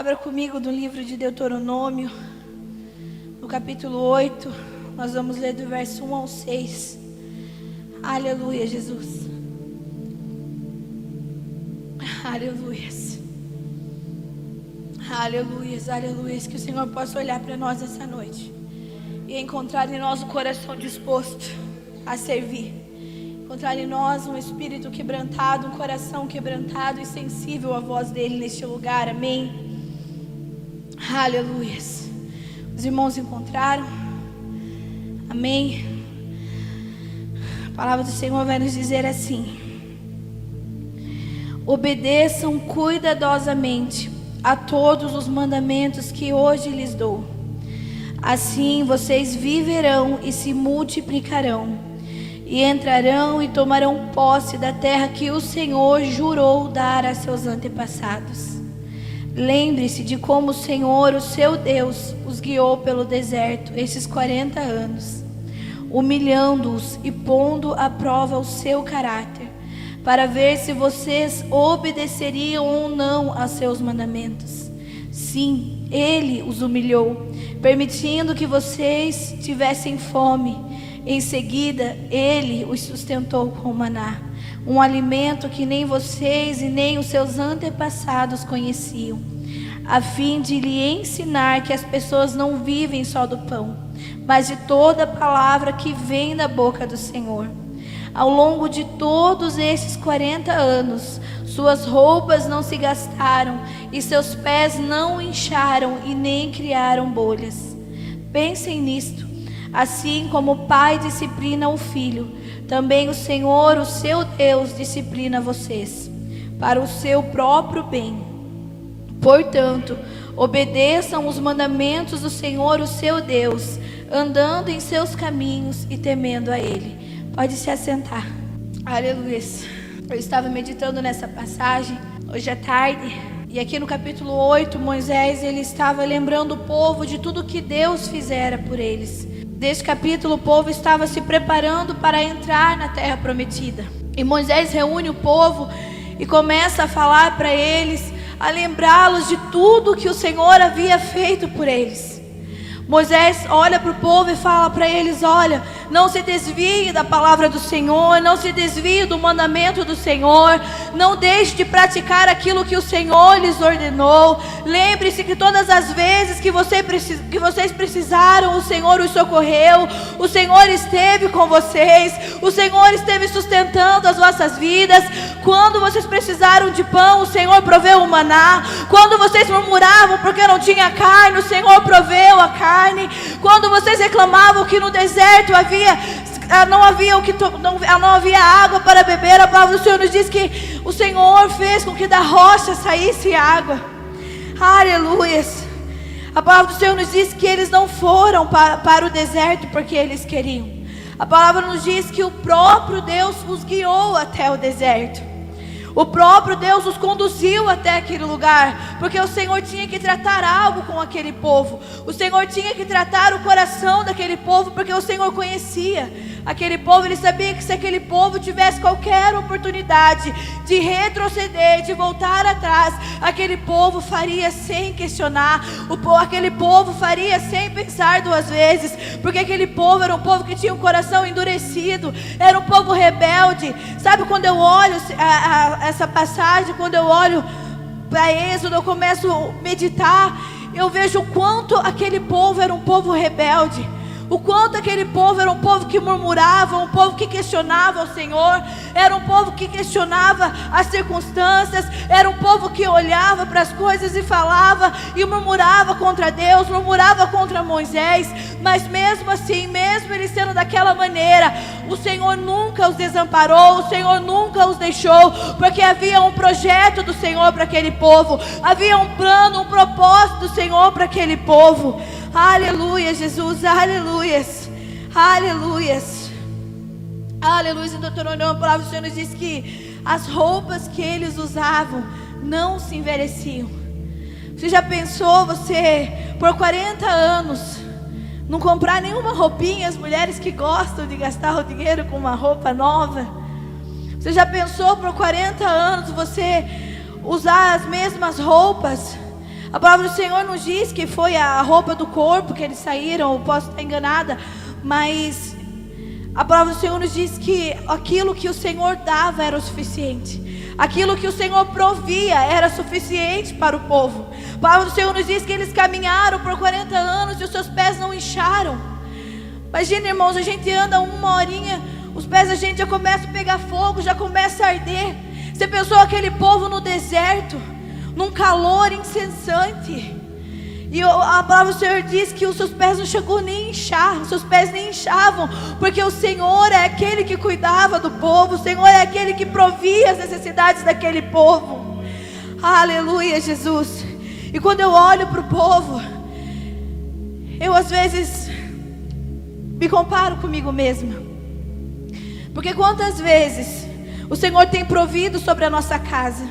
Abra comigo no livro de Deuteronômio, no capítulo 8. Nós vamos ler do verso 1 ao 6. Aleluia, Jesus. Aleluias. Aleluias, aleluias. Que o Senhor possa olhar para nós essa noite e encontrar em nós um coração disposto a servir. Encontrar em nós um espírito quebrantado, um coração quebrantado e sensível à voz dele neste lugar. Amém. Aleluias. Os irmãos encontraram? Amém. A palavra do Senhor vai nos dizer assim: obedeçam cuidadosamente a todos os mandamentos que hoje lhes dou. Assim vocês viverão e se multiplicarão, e entrarão e tomarão posse da terra que o Senhor jurou dar a seus antepassados. Lembre-se de como o Senhor, o seu Deus, os guiou pelo deserto esses 40 anos, humilhando-os e pondo à prova o seu caráter, para ver se vocês obedeceriam ou não a seus mandamentos. Sim, Ele os humilhou, permitindo que vocês tivessem fome. Em seguida, Ele os sustentou com maná, um alimento que nem vocês e nem os seus antepassados conheciam, a fim de lhe ensinar que as pessoas não vivem só do pão, mas de toda palavra que vem da boca do Senhor. Ao longo de todos esses 40 anos, suas roupas não se gastaram e seus pés não incharam e nem criaram bolhas. Pensem nisto. Assim como o pai disciplina o filho, também o Senhor, o seu Deus, disciplina vocês, para o seu próprio bem. Portanto, obedeçam os mandamentos do Senhor, o seu Deus, andando em seus caminhos e temendo a Ele. Pode se assentar. Aleluia. Eu estava meditando nessa passagem hoje à tarde, e aqui no capítulo 8, Moisés, ele estava lembrando o povo de tudo que Deus fizera por eles. Neste capítulo, o povo estava se preparando para entrar na terra prometida. E Moisés reúne o povo e começa a falar para eles, a lembrá-los de tudo que o Senhor havia feito por eles. Moisés olha para o povo e fala para eles: olha, não se desvie da palavra do Senhor, não se desvie do mandamento do Senhor, não deixe de praticar aquilo que o Senhor lhes ordenou. Lembre-se que todas as vezes que vocês precisaram, o Senhor os socorreu, o Senhor esteve com vocês, o Senhor esteve sustentando as vossas vidas. Quando vocês precisaram de pão, o Senhor proveu o maná. Quando vocês murmuravam porque não tinha carne, o Senhor proveu a carne. Quando vocês reclamavam que no deserto não havia água para beber, a palavra do Senhor nos diz que o Senhor fez com que da rocha saísse água. Aleluias. A palavra do Senhor nos diz que eles não foram para o deserto porque eles queriam. A palavra nos diz que o próprio Deus os guiou até o deserto. O próprio Deus os conduziu até aquele lugar, porque o Senhor tinha que tratar algo com aquele povo. O Senhor tinha que tratar o coração daquele povo, porque o Senhor conhecia aquele povo. Ele sabia que se aquele povo tivesse qualquer oportunidade de retroceder, de voltar atrás, aquele povo faria sem questionar, aquele povo faria sem pensar duas vezes, porque aquele povo era um povo que tinha um coração endurecido, era um povo rebelde. Sabe, quando eu olho essa passagem, quando eu olho para Êxodo, eu começo a meditar, eu vejo o quanto aquele povo era um povo rebelde, o quanto aquele povo era um povo que murmurava, um povo que questionava o Senhor, era um povo que questionava as circunstâncias, era um povo que olhava para as coisas e falava e murmurava contra Deus, murmurava contra Moisés. Mas mesmo assim, mesmo eles sendo daquela maneira, o Senhor nunca os desamparou, o Senhor nunca os deixou, porque havia um projeto do Senhor para aquele povo, havia um plano, um propósito do Senhor para aquele povo. Aleluia, Jesus, aleluias, aleluias, aleluia. Em Deuteronômio, a palavra do Senhor nos diz que as roupas que eles usavam não se envelheciam. Você já pensou, você por 40 anos não comprar nenhuma roupinha? As mulheres que gostam de gastar o dinheiro com uma roupa nova. Você já pensou por 40 anos você usar as mesmas roupas? A palavra do Senhor nos diz que foi a roupa do corpo que eles saíram. Eu posso estar enganada, mas a palavra do Senhor nos diz que aquilo que o Senhor dava era o suficiente. Aquilo que o Senhor provia era suficiente para o povo. A palavra do Senhor nos diz que eles caminharam por 40 anos e os seus pés não incharam. Imagina, irmãos, a gente anda uma horinha, os pés da gente já começam a pegar fogo, já começa a arder. Você pensou aquele povo no deserto, num calor incessante. E a palavra do Senhor diz que os seus pés não chegou nem a inchar, os seus pés nem inchavam, porque o Senhor é aquele que cuidava do povo, o Senhor é aquele que provia as necessidades daquele povo. Aleluia, Jesus. E quando eu olho para o povo, eu às vezes me comparo comigo mesma, porque quantas vezes o Senhor tem provido sobre a nossa casa,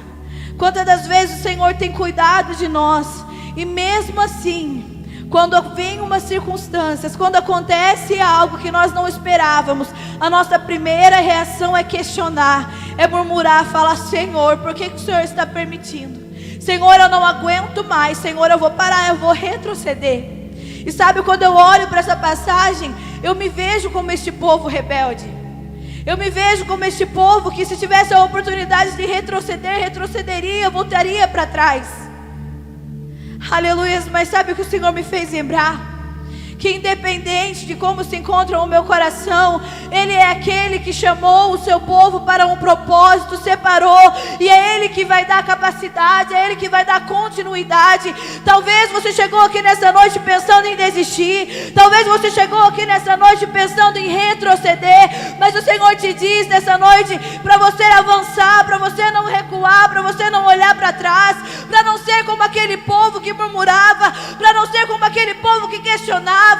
quantas das vezes o Senhor tem cuidado de nós. E mesmo assim, quando vem umas circunstâncias, quando acontece algo que nós não esperávamos, a nossa primeira reação é questionar, é murmurar, falar: Senhor, por que o Senhor está permitindo? Senhor, eu não aguento mais. Senhor, eu vou parar, eu vou retroceder. E sabe, quando eu olho para essa passagem, eu me vejo como este povo rebelde. Eu me vejo como este povo que, se tivesse a oportunidade de retroceder, retrocederia, voltaria para trás. Aleluia, mas sabe o que o Senhor me fez lembrar? Que independente de como se encontra o meu coração, Ele é aquele que chamou o seu povo para um propósito, separou, e é Ele que vai dar capacidade, é Ele que vai dar continuidade. Talvez você chegou aqui nessa noite pensando em desistir, talvez você chegou aqui nessa noite pensando em retroceder, mas o Senhor te diz nessa noite para você avançar, para você não recuar, para você não olhar para trás, para não ser como aquele povo que murmurava, para não ser como aquele povo que questionava.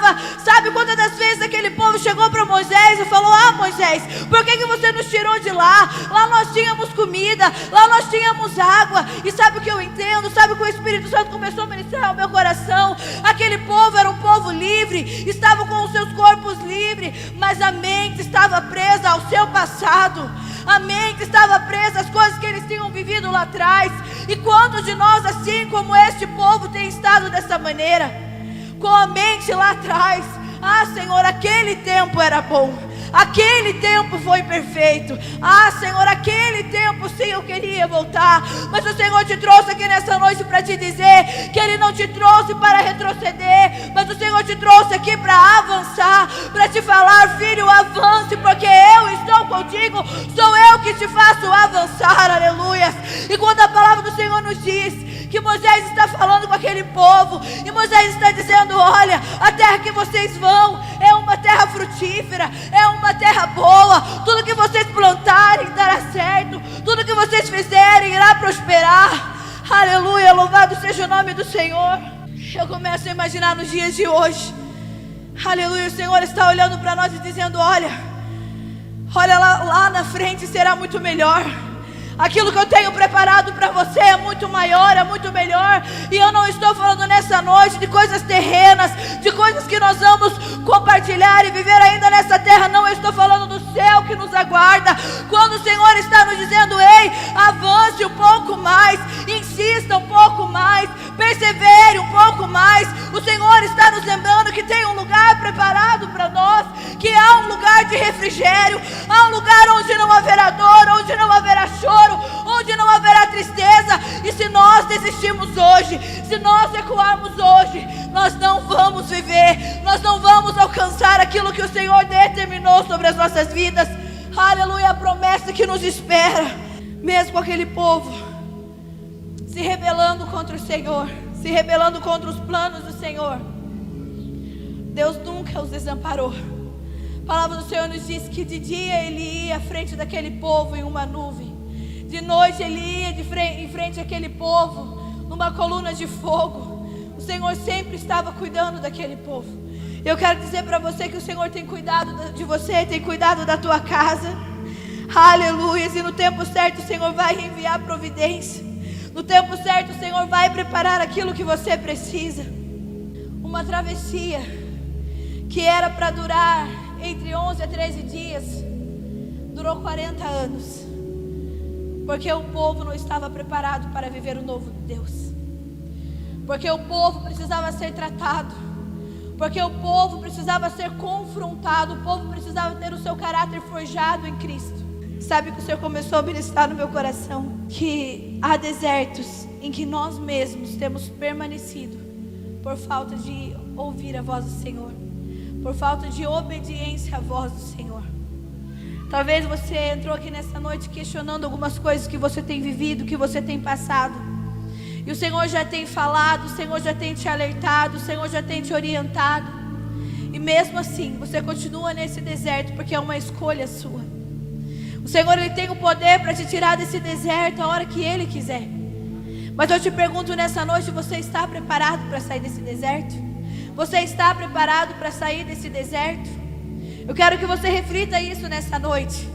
Sabe quantas das vezes aquele povo chegou para Moisés e falou: ah, Moisés, por que você nos tirou de lá? Lá nós tínhamos comida, lá nós tínhamos água. E sabe o que eu entendo? Sabe o que o Espírito Santo começou a ministrar ao meu coração? Aquele povo era um povo livre, estavam com os seus corpos livres, mas a mente estava presa ao seu passado. A mente estava presa às coisas que eles tinham vivido lá atrás. E quantos de nós, assim como este povo, tem estado dessa maneira? Com a mente lá atrás: ah, Senhor, aquele tempo era bom, aquele tempo foi perfeito. Ah, Senhor, aquele tempo sim eu queria voltar. Mas o Senhor te trouxe aqui nessa noite para te dizer que Ele não te trouxe para retroceder, mas o Senhor te trouxe aqui para avançar, para te falar: filho, avance, porque eu estou contigo, sou eu que te faço avançar. Aleluia. E quando a palavra do Senhor nos diz que Moisés está falando com aquele povo, e Moisés está dizendo: olha, a terra que vocês vão é uma terra frutífera, é uma terra boa, tudo que vocês plantarem dará certo, tudo que vocês fizerem irá prosperar. Aleluia, louvado seja o nome do Senhor. Eu começo a imaginar nos dias de hoje, aleluia, o Senhor está olhando para nós e dizendo: olha lá na frente será muito melhor. Aquilo que eu tenho preparado para você é muito maior, é muito melhor. E eu não estou falando nessa noite de coisas terrenas, de coisas que nós vamos compartilhar e viver ainda nessa terra. Não, eu estou falando do céu que nos aguarda. Quando o Senhor está nos dizendo: ei, avance um pouco mais, insista um pouco mais, persevere um pouco mais. O Senhor está nos lembrando que tem um lugar preparado para nós, que há um lugar de refrigério, há um lugar onde não haverá dor, onde não haverá choro, onde não haverá tristeza. E se nós desistirmos hoje, se nós recuarmos hoje, nós não vamos viver, nós não vamos alcançar aquilo que o Senhor determinou sobre as nossas vidas. Aleluia, a promessa que nos espera. Mesmo aquele povo se rebelando contra o Senhor, se rebelando contra os planos do Senhor, Deus nunca os desamparou. A palavra do Senhor nos diz que de dia Ele ia à frente daquele povo em uma nuvem, de noite Ele ia em frente àquele povo numa coluna de fogo. O Senhor sempre estava cuidando daquele povo. Eu quero dizer para você que o Senhor tem cuidado de você, tem cuidado da tua casa. Aleluia. E no tempo certo o Senhor vai enviar providência. No tempo certo o Senhor vai preparar aquilo que você precisa. Uma travessia que era para durar entre 11 a 13 dias, durou 40 anos. Porque o povo não estava preparado para viver o novo de Deus. porque o povo precisava ser tratado, porque o povo precisava ser confrontado, o povo precisava ter o seu caráter forjado em Cristo. Sabe que o Senhor começou a ministrar no meu coração que há desertos em que nós mesmos temos permanecido por falta de ouvir a voz do Senhor, por falta de obediência à voz do Senhor. Talvez você entrou aqui nessa noite questionando algumas coisas que você tem vivido, que você tem passado, e o Senhor já tem falado, o Senhor já tem te alertado, o Senhor já tem te orientado, e mesmo assim você continua nesse deserto, porque é uma escolha sua. O Senhor, Ele tem o poder para te tirar desse deserto a hora que Ele quiser. Mas eu te pergunto nessa noite, você está preparado para sair desse deserto? Você está preparado para sair desse deserto? Eu quero que você reflita isso nessa noite.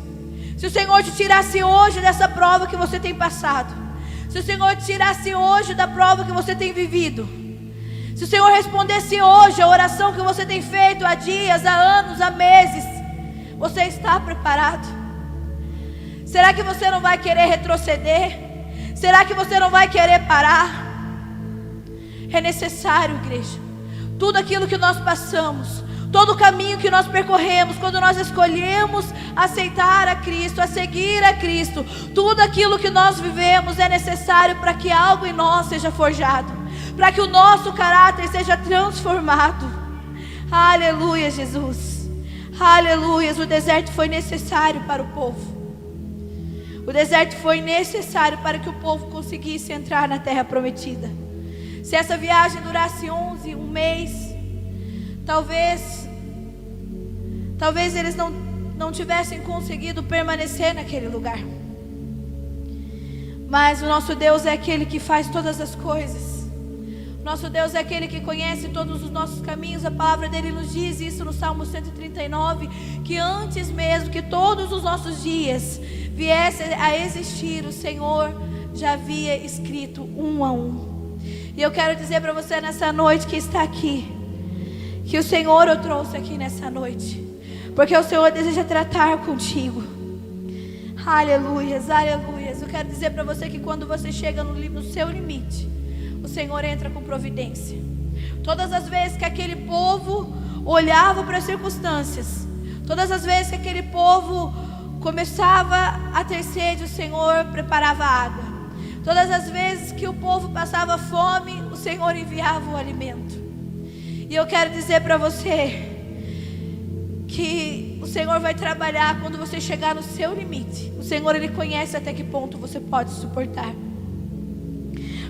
Se o Senhor te tirasse hoje dessa prova que você tem passado, se o Senhor te tirasse hoje da prova que você tem vivido, se o Senhor respondesse hoje a oração que você tem feito há dias, há anos, há meses, você está preparado? Será que você não vai querer retroceder? Será que você não vai querer parar? É necessário, igreja. Tudo aquilo que nós passamos, todo o caminho que nós percorremos, quando nós escolhemos aceitar a Cristo, a seguir a Cristo, tudo aquilo que nós vivemos é necessário para que algo em nós seja forjado, para que o nosso caráter seja transformado. Aleluia, Jesus. Aleluia. O deserto foi necessário para o povo. O deserto foi necessário para que o povo conseguisse entrar na terra prometida. Se essa viagem durasse um mês, talvez eles não tivessem conseguido permanecer naquele lugar. Mas o nosso Deus é aquele que faz todas as coisas. Nosso Deus é aquele que conhece todos os nossos caminhos. A palavra dele nos diz isso no Salmo 139, que antes mesmo que todos os nossos dias viessem a existir, o Senhor já havia escrito um a um. E eu quero dizer para você nessa noite que está aqui, que o Senhor o trouxe aqui nessa noite, porque o Senhor deseja tratar contigo. Aleluias, aleluias. Eu quero dizer para você que quando você chega no seu limite, o Senhor entra com providência. Todas as vezes que aquele povo olhava para as circunstâncias, todas as vezes que aquele povo começava a ter sede, o Senhor preparava água. Todas as vezes que o povo passava fome, o Senhor enviava o alimento. E eu quero dizer para você que o Senhor vai trabalhar quando você chegar no seu limite. O Senhor, Ele conhece até que ponto você pode suportar.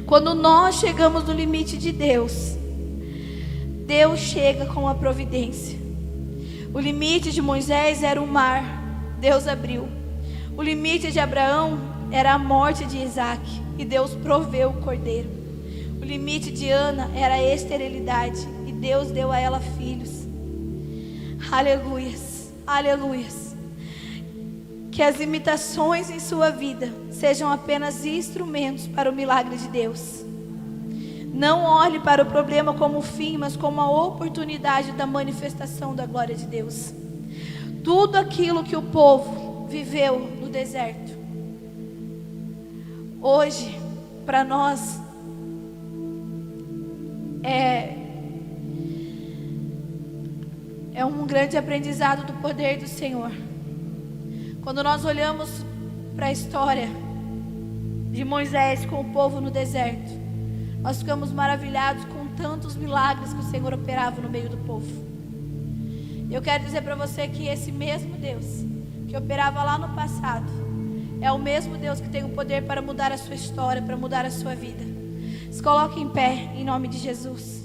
Quando nós chegamos no limite de Deus, Deus chega com a providência. O limite de Moisés era o mar, Deus abriu. O limite de Abraão era a morte de Isaac, e Deus proveu o cordeiro. O limite de Ana era a esterilidade, e Deus deu a ela filhos. Aleluias, aleluias. Que as limitações em sua vida sejam apenas instrumentos para o milagre de Deus. Não olhe para o problema como fim, mas como a oportunidade da manifestação da glória de Deus. Tudo aquilo que o povo viveu no deserto, hoje, para nós, é um grande aprendizado do poder do Senhor. Quando nós olhamos para a história de Moisés com o povo no deserto, nós ficamos maravilhados com tantos milagres que o Senhor operava no meio do povo. Eu quero dizer para você que esse mesmo Deus que operava lá no passado é o mesmo Deus que tem o poder para mudar a sua história, para mudar a sua vida. Se coloque em pé, em nome de Jesus.